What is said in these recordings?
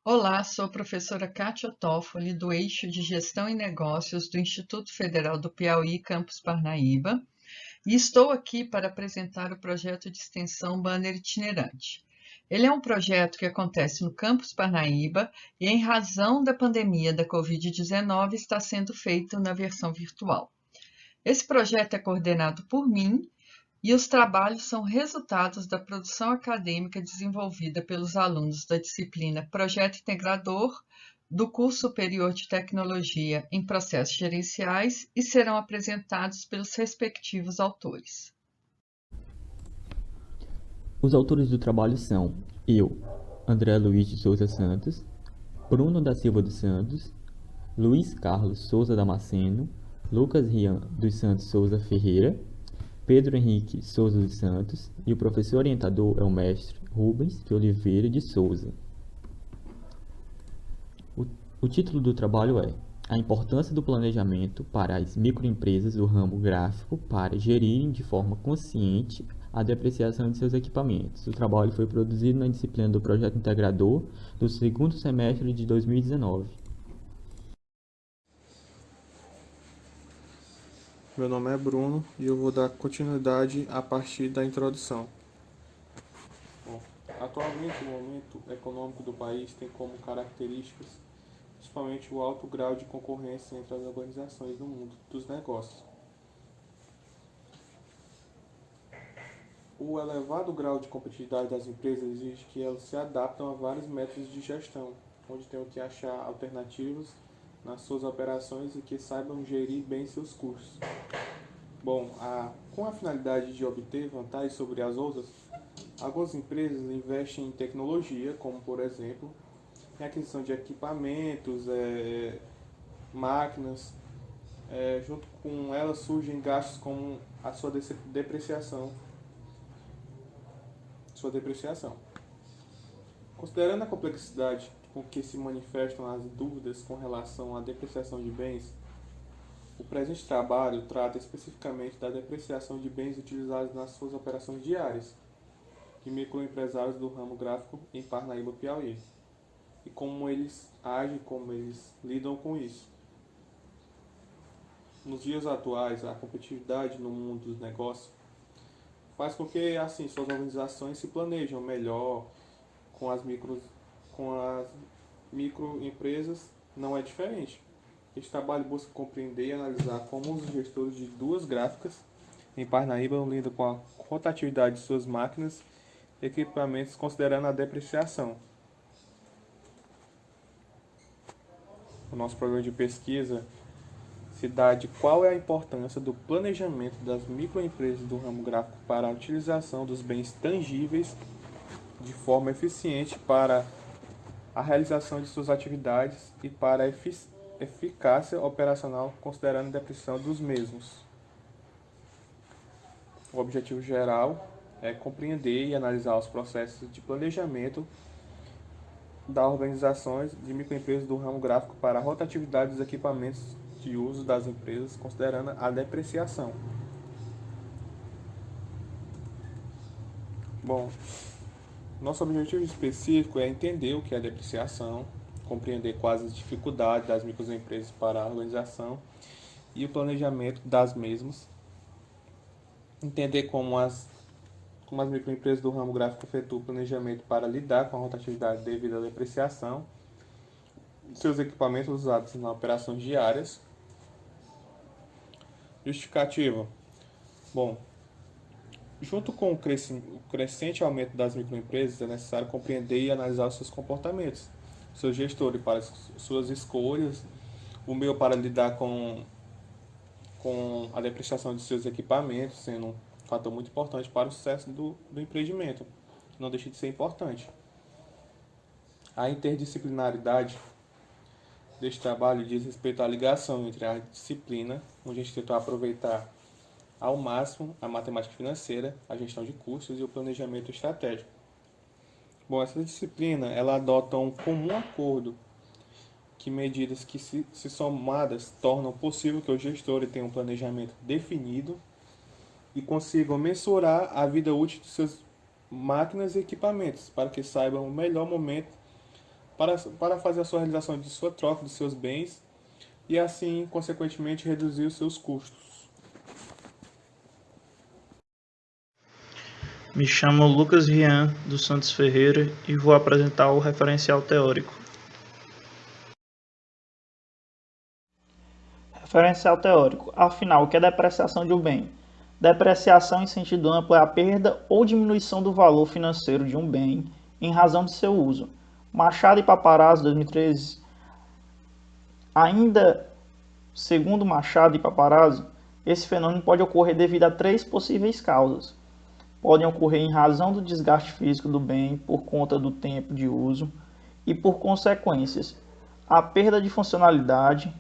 Olá, sou a professora Kátia Toffoli, do Eixo de Gestão e Negócios do Instituto Federal do Piauí, Campus Parnaíba, e estou aqui para apresentar o projeto de extensão Banner Itinerante. Ele é um projeto que acontece no Campus Parnaíba e, em razão da pandemia da Covid-19, está sendo feito na versão virtual. Esse projeto é coordenado por mim e os trabalhos são resultados da produção acadêmica desenvolvida pelos alunos da disciplina Projeto Integrador do curso superior de Tecnologia em Processos Gerenciais e serão apresentados pelos respectivos autores. Os autores do trabalho são eu, André Luiz de Souza Santos, Bruno da Silva dos Santos, Luiz Carlos Souza Damasceno, Lucas Rian dos Santos Souza Ferreira, Pedro Henrique Souza dos Santos e o professor orientador é o mestre Rubens de Oliveira de Souza. O, o título do trabalho é A importância do planejamento para as microempresas do ramo gráfico para gerirem de forma consciente a depreciação de seus equipamentos. O trabalho foi produzido na disciplina do Projeto Integrador do segundo semestre de 2019. Meu nome é Bruno e eu vou dar continuidade a partir da introdução. Bom, atualmente o momento econômico do país tem como características principalmente o alto grau de concorrência entre as organizações no mundo dos negócios. O elevado grau de competitividade das empresas exige que elas se adaptem a vários métodos de gestão, onde tenham que achar alternativas nas suas operações e que saibam gerir bem seus custos. Bom, com a finalidade de obter vantagens sobre as outras, algumas empresas investem em tecnologia, como por exemplo, em aquisição de equipamentos, máquinas. Junto com elas surgem gastos como a sua depreciação. Considerando a complexidade com que se manifestam as dúvidas com relação à depreciação de bens, o presente trabalho trata especificamente da depreciação de bens utilizados nas suas operações diárias de microempresários do ramo gráfico em Parnaíba, Piauí, e como eles agem, como eles lidam com isso. Nos dias atuais, a competitividade no mundo dos negócios faz com que assim suas organizações se planejam melhor com as microempresas. Não é diferente. Este trabalho busca compreender e analisar como os gestores de duas gráficas em Parnaíba lidam com a rotatividade de suas máquinas e equipamentos considerando a depreciação. O nosso programa de pesquisa se dá de qual é a importância do planejamento das microempresas do ramo gráfico para a utilização dos bens tangíveis de forma eficiente para a realização de suas atividades e para a eficácia operacional, considerando a depreciação dos mesmos. O objetivo geral é compreender e analisar os processos de planejamento das organizações de microempresas do ramo gráfico para a rotatividade dos equipamentos de uso das empresas, considerando a depreciação. Bom, nosso objetivo específico é entender o que é depreciação, compreender quais as dificuldades das microempresas para a organização e o planejamento das mesmas, entender como as microempresas do ramo gráfico efetuam o planejamento para lidar com a rotatividade devido à depreciação, seus equipamentos usados nas operações diárias. Justificativa. Bom, junto com o crescente aumento das microempresas, é necessário compreender e analisar os seus comportamentos, seus gestores para suas escolhas, o meio para lidar com a depreciação de seus equipamentos, sendo um fator muito importante para o sucesso do empreendimento. Não deixa de ser importante. A interdisciplinaridade deste trabalho diz respeito à ligação entre a disciplina, onde a gente tentou aproveitar ao máximo a matemática financeira, a gestão de custos e o planejamento estratégico. Bom, essa disciplina ela adota um comum acordo que medidas que se somadas tornam possível que o gestor tenha um planejamento definido e consigam mensurar a vida útil de suas máquinas e equipamentos para que saibam o melhor momento para fazer a sua realização de sua troca de seus bens e assim, consequentemente, reduzir os seus custos. Me chamo Lucas Rian dos Santos Ferreira e vou apresentar o referencial teórico. Referencial teórico. Afinal, o que é depreciação de um bem? Depreciação em sentido amplo é a perda ou diminuição do valor financeiro de um bem em razão de seu uso. Machado e Paparazzo, 2013. Ainda segundo Machado e Paparazzo, esse fenômeno pode ocorrer devido a 3 possíveis causas. Podem ocorrer em razão do desgaste físico do bem por conta do tempo de uso e por consequências. A perda de funcionalidade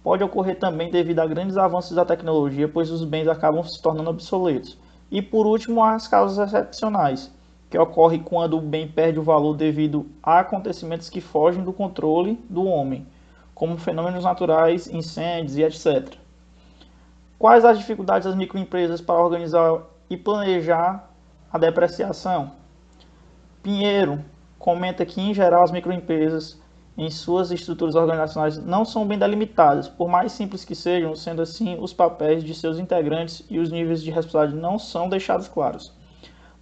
pode ocorrer também devido a grandes avanços da tecnologia, pois os bens acabam se tornando obsoletos. E por último, as causas excepcionais, que ocorrem quando o bem perde o valor devido a acontecimentos que fogem do controle do homem, como fenômenos naturais, incêndios e etc. Quais as dificuldades das microempresas para organizar e planejar a depreciação? Pinheiro comenta que, em geral, as microempresas, em suas estruturas organizacionais, não são bem delimitadas, por mais simples que sejam, sendo assim, os papéis de seus integrantes e os níveis de responsabilidade não são deixados claros.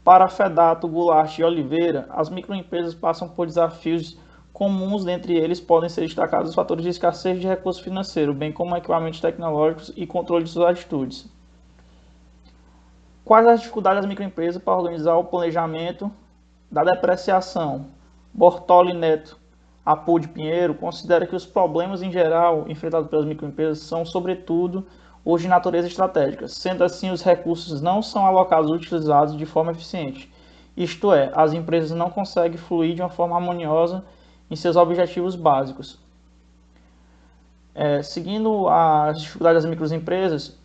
Para Fedato, Goulart e Oliveira, as microempresas passam por desafios comuns, dentre eles podem ser destacados os fatores de escassez de recurso financeiro, bem como equipamentos tecnológicos e controle de suas atitudes. Quais as dificuldades das microempresas para organizar o planejamento da depreciação? Bortoli Neto, Apud Pinheiro, considera que os problemas em geral enfrentados pelas microempresas são, sobretudo, os de natureza estratégica. Sendo assim, os recursos não são alocados e utilizados de forma eficiente. Isto é, as empresas não conseguem fluir de uma forma harmoniosa em seus objetivos básicos. Seguindo as dificuldades das microempresas,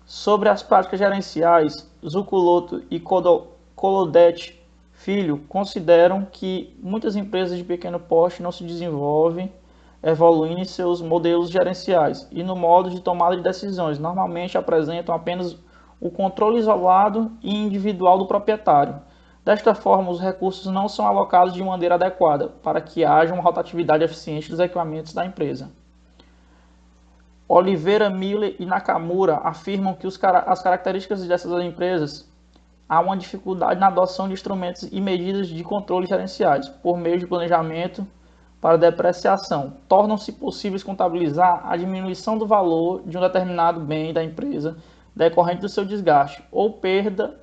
sobre as práticas gerenciais, Zuculoto e Colodetti Filho consideram que muitas empresas de pequeno porte não se desenvolvem, evoluindo em seus modelos gerenciais e no modo de tomada de decisões. Normalmente apresentam apenas o controle isolado e individual do proprietário. Desta forma, os recursos não são alocados de maneira adequada para que haja uma rotatividade eficiente dos equipamentos da empresa. Oliveira, Miller e Nakamura afirmam que as características dessas empresas há uma dificuldade na adoção de instrumentos e medidas de controle gerenciais por meio de planejamento para depreciação. Tornam-se possíveis contabilizar a diminuição do valor de um determinado bem da empresa decorrente do seu desgaste ou perda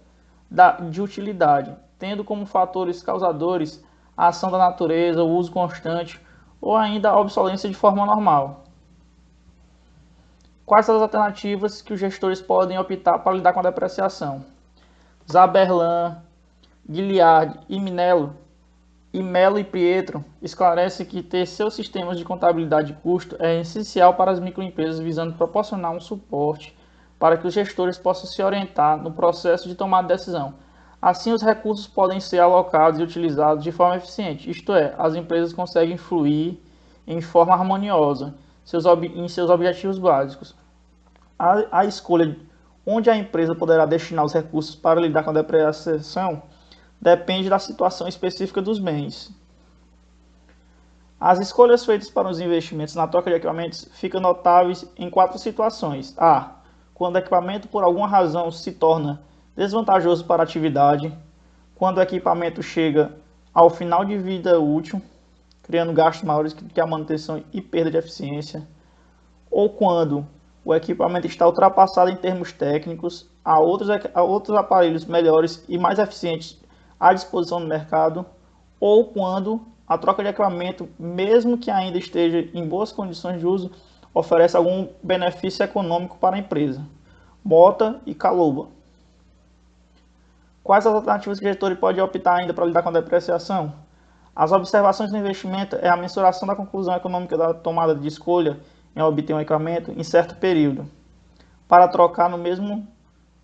de utilidade, tendo como fatores causadores a ação da natureza, o uso constante ou ainda a obsolescência de forma normal. Quais são as alternativas que os gestores podem optar para lidar com a depreciação? Zaberlan, Giliard e Melo e Pietro esclarecem que ter seus sistemas de contabilidade de custo é essencial para as microempresas, visando proporcionar um suporte para que os gestores possam se orientar no processo de tomada de decisão. Assim, os recursos podem ser alocados e utilizados de forma eficiente, isto é, as empresas conseguem fluir em forma harmoniosa em seus objetivos básicos. A escolha onde a empresa poderá destinar os recursos para lidar com a depreciação depende da situação específica dos bens. As escolhas feitas para os investimentos na troca de equipamentos ficam notáveis em 4 situações. A. Quando o equipamento por alguma razão se torna desvantajoso para a atividade. Quando o equipamento chega ao final de vida útil, criando gastos maiores que a manutenção e perda de eficiência. Ou quando o equipamento está ultrapassado em termos técnicos, há outros aparelhos melhores e mais eficientes à disposição no mercado, ou quando a troca de equipamento, mesmo que ainda esteja em boas condições de uso, oferece algum benefício econômico para a empresa. Mota e Calouba. Quais as alternativas que o gestor pode optar ainda para lidar com a depreciação? As observações do investimento é a mensuração da conclusão econômica da tomada de escolha em obter um equipamento em certo período. Para trocar no mesmo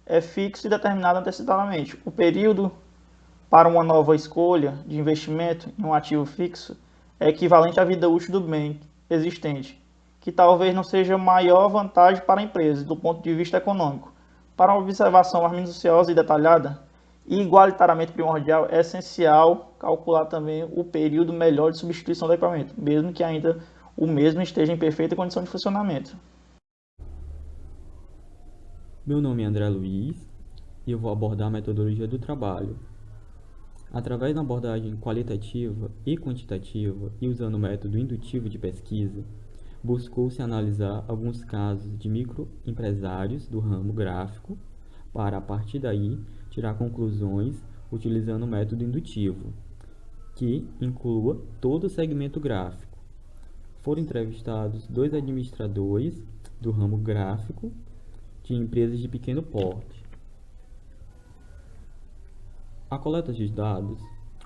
é fixo e determinado antecipadamente. O período para uma nova escolha de investimento em um ativo fixo é equivalente à vida útil do bem existente, que talvez não seja a maior vantagem para a empresa do ponto de vista econômico. Para uma observação mais minuciosa e detalhada, E igualitariamente primordial, é essencial calcular também o período melhor de substituição do equipamento, mesmo que ainda o mesmo esteja em perfeita condição de funcionamento. Meu nome é André Luiz e eu vou abordar a metodologia do trabalho. Através da abordagem qualitativa e quantitativa e usando o método indutivo de pesquisa, buscou-se analisar alguns casos de microempresários do ramo gráfico para, a partir daí, tirar conclusões utilizando o método indutivo, que inclua todo o segmento gráfico. Foram entrevistados 2 administradores do ramo gráfico de empresas de pequeno porte. A coleta de dados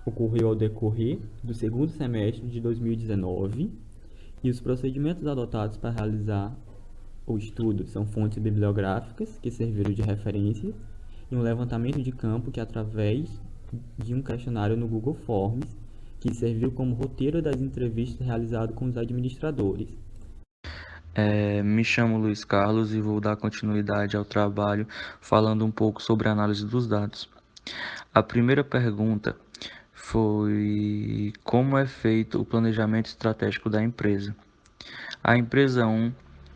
ocorreu ao decorrer do segundo semestre de 2019 e os procedimentos adotados para realizar o estudo são fontes bibliográficas que serviram de referência e um levantamento de campo que através de um questionário no Google Forms que serviu como roteiro das entrevistas realizadas com os administradores. Me chamo Luiz Carlos e vou dar continuidade ao trabalho falando um pouco sobre a análise dos dados. A primeira pergunta foi como é feito o planejamento estratégico da empresa. A empresa 1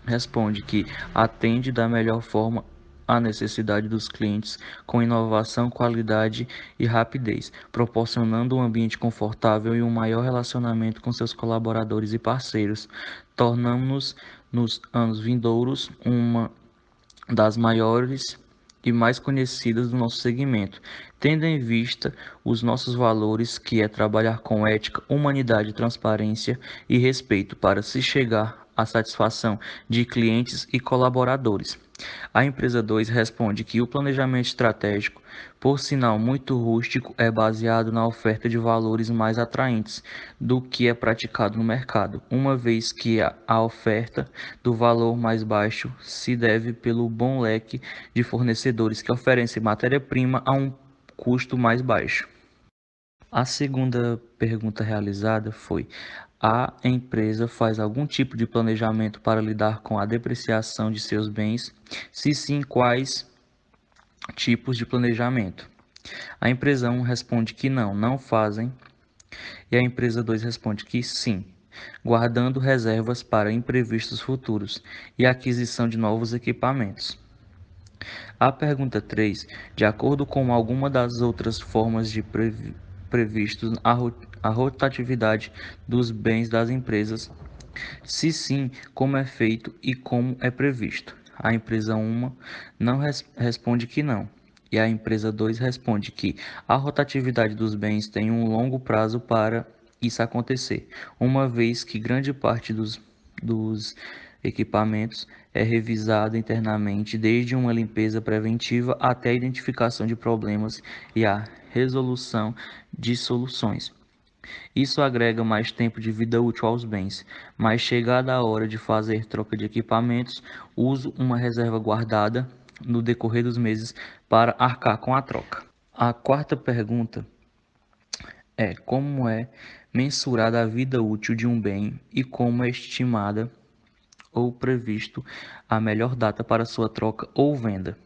responde que atende da melhor forma à necessidade dos clientes com inovação, qualidade e rapidez, proporcionando um ambiente confortável e um maior relacionamento com seus colaboradores e parceiros, tornando-nos nos anos vindouros uma das maiores e mais conhecidas do nosso segmento, tendo em vista os nossos valores, que é trabalhar com ética, humanidade, transparência e respeito para se chegar à satisfação de clientes e colaboradores. A empresa 2 responde que o planejamento estratégico, por sinal muito rústico, é baseado na oferta de valores mais atraentes do que é praticado no mercado, uma vez que a oferta do valor mais baixo se deve pelo bom leque de fornecedores que oferecem matéria-prima a um custo mais baixo. A segunda pergunta realizada foi: a empresa faz algum tipo de planejamento para lidar com a depreciação de seus bens? Se sim, quais tipos de planejamento? A empresa 1 responde que não fazem, e a empresa 2 responde que sim, guardando reservas para imprevistos futuros e aquisição de novos equipamentos. A pergunta 3, de acordo com alguma das outras formas de previstos a rotatividade dos bens das empresas? Se sim, como é feito e como é previsto? A empresa 1 não responde que não, e a empresa 2 responde que a rotatividade dos bens tem um longo prazo para isso acontecer, uma vez que grande parte dos equipamentos é revisada internamente, desde uma limpeza preventiva até a identificação de problemas e a resolução de soluções. Isso agrega mais tempo de vida útil aos bens, mas chegada a hora de fazer troca de equipamentos, uso uma reserva guardada no decorrer dos meses para arcar com a troca. A quarta pergunta é como é mensurada a vida útil de um bem e como é estimada ou previsto a melhor data para sua troca ou venda.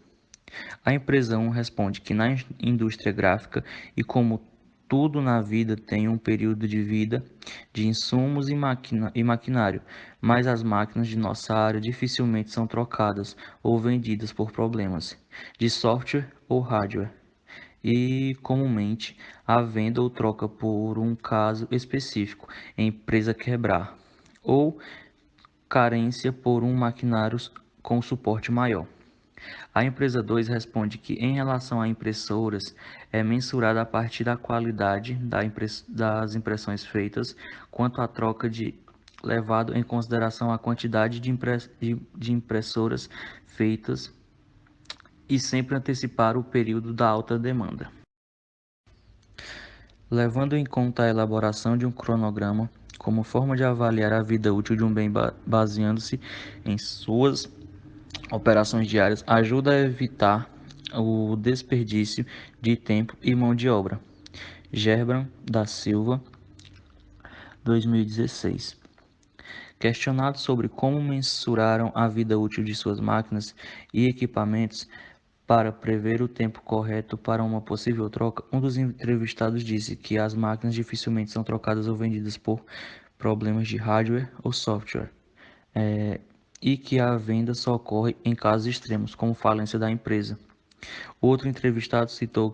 A empresa 1 responde que na indústria gráfica e como tudo na vida tem um período de vida de insumos e maquinário, mas as máquinas de nossa área dificilmente são trocadas ou vendidas por problemas de software ou hardware. E comumente a venda ou troca por um caso específico, empresa quebrar, ou carência por um maquinário com suporte maior. A empresa 2 responde que, em relação a impressoras, é mensurada a partir da qualidade das impressões feitas, quanto à troca levado em consideração a quantidade de impressoras feitas e sempre antecipar o período da alta demanda. Levando em conta a elaboração de um cronograma como forma de avaliar a vida útil de um bem baseando-se em suas operações diárias, ajuda a evitar o desperdício de tempo e mão de obra. Gerbran da Silva, 2016. Questionado sobre como mensuraram a vida útil de suas máquinas e equipamentos, para prever o tempo correto para uma possível troca, um dos entrevistados disse que as máquinas dificilmente são trocadas ou vendidas por problemas de hardware ou software, e que a venda só ocorre em casos extremos, como falência da empresa. Outro entrevistado citou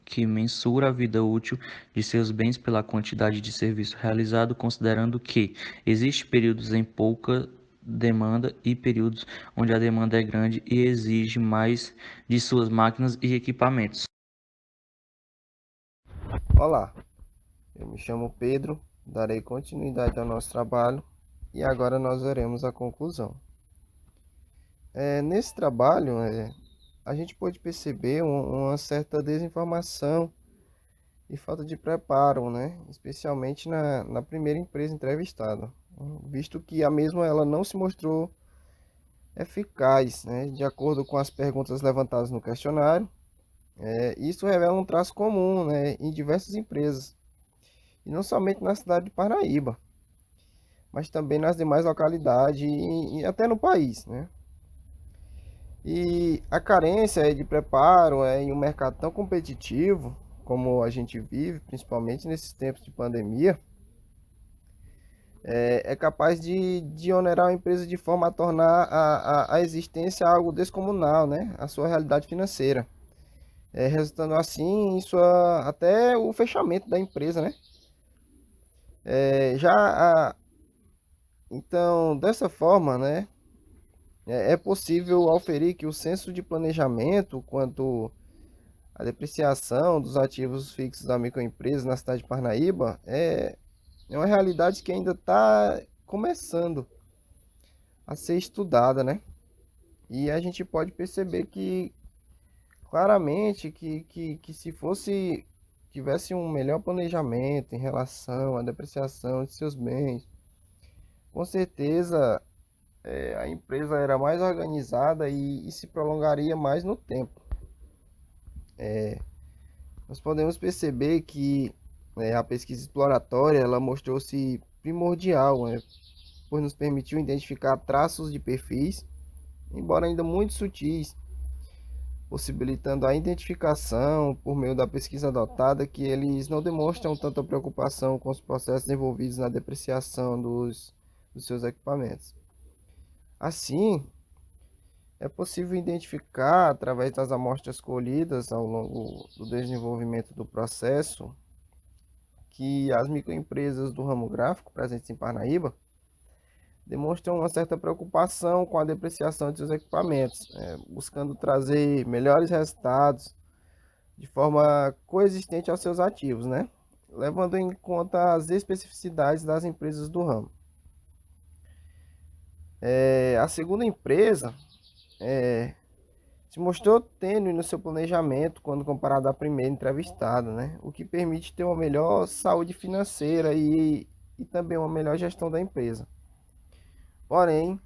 que mensura a vida útil de seus bens pela quantidade de serviço realizado, considerando que existem períodos em pouca demanda e períodos onde a demanda é grande e exige mais de suas máquinas e equipamentos. Olá, eu me chamo Pedro, darei continuidade ao nosso trabalho e agora nós veremos a conclusão. Nesse trabalho, a gente pode perceber uma certa desinformação e falta de preparo, né? Especialmente na primeira empresa entrevistada, visto que a mesma ela não se mostrou eficaz, né? De acordo com as perguntas levantadas no questionário. Isso revela um traço comum, né, em diversas empresas, e não somente na cidade de Parnaíba, mas também nas demais localidades e até no país, né? E a carência de preparo em um mercado tão competitivo como a gente vive, principalmente nesses tempos de pandemia, é capaz de onerar a empresa de forma a tornar a existência algo descomunal, né? A sua realidade financeira, resultando assim em até o fechamento da empresa, né? Então, dessa forma, né, é possível auferir que o senso de planejamento quanto à depreciação dos ativos fixos da microempresa na cidade de Parnaíba é uma realidade que ainda está começando a ser estudada, né? E a gente pode perceber que claramente que se tivesse um melhor planejamento em relação à depreciação de seus bens, com certeza a empresa era mais organizada e se prolongaria mais no tempo. Nós podemos perceber que a pesquisa exploratória ela mostrou-se primordial, né, pois nos permitiu identificar traços de perfis, embora ainda muito sutis, possibilitando a identificação por meio da pesquisa adotada que eles não demonstram tanta preocupação com os processos envolvidos na depreciação dos seus equipamentos. Assim, é possível identificar, através das amostras colhidas ao longo do desenvolvimento do processo, que as microempresas do ramo gráfico presentes em Parnaíba demonstram uma certa preocupação com a depreciação de seus equipamentos, buscando trazer melhores resultados de forma coexistente aos seus ativos, né? Levando em conta as especificidades das empresas do ramo. A segunda empresa se mostrou tênue no seu planejamento quando comparado à primeira entrevistada, né? O que permite ter uma melhor saúde financeira e também uma melhor gestão da empresa. Porém,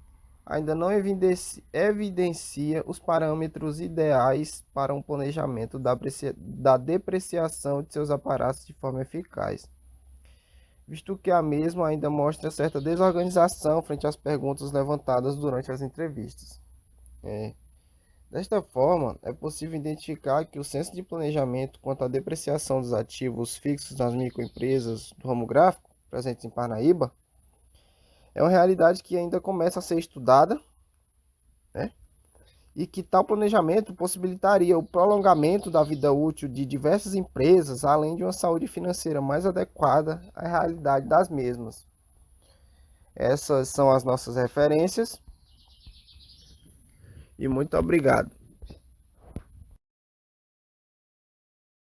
ainda não evidencia os parâmetros ideais para um planejamento da depreciação de seus aparatos de forma eficaz, visto que a mesma ainda mostra certa desorganização frente às perguntas levantadas durante as entrevistas. Desta forma, é possível identificar que o senso de planejamento quanto à depreciação dos ativos fixos nas microempresas do ramo gráfico presentes em Parnaíba é uma realidade que ainda começa a ser estudada, né? E que tal planejamento possibilitaria o prolongamento da vida útil de diversas empresas, além de uma saúde financeira mais adequada à realidade das mesmas. Essas são as nossas referências e muito obrigado.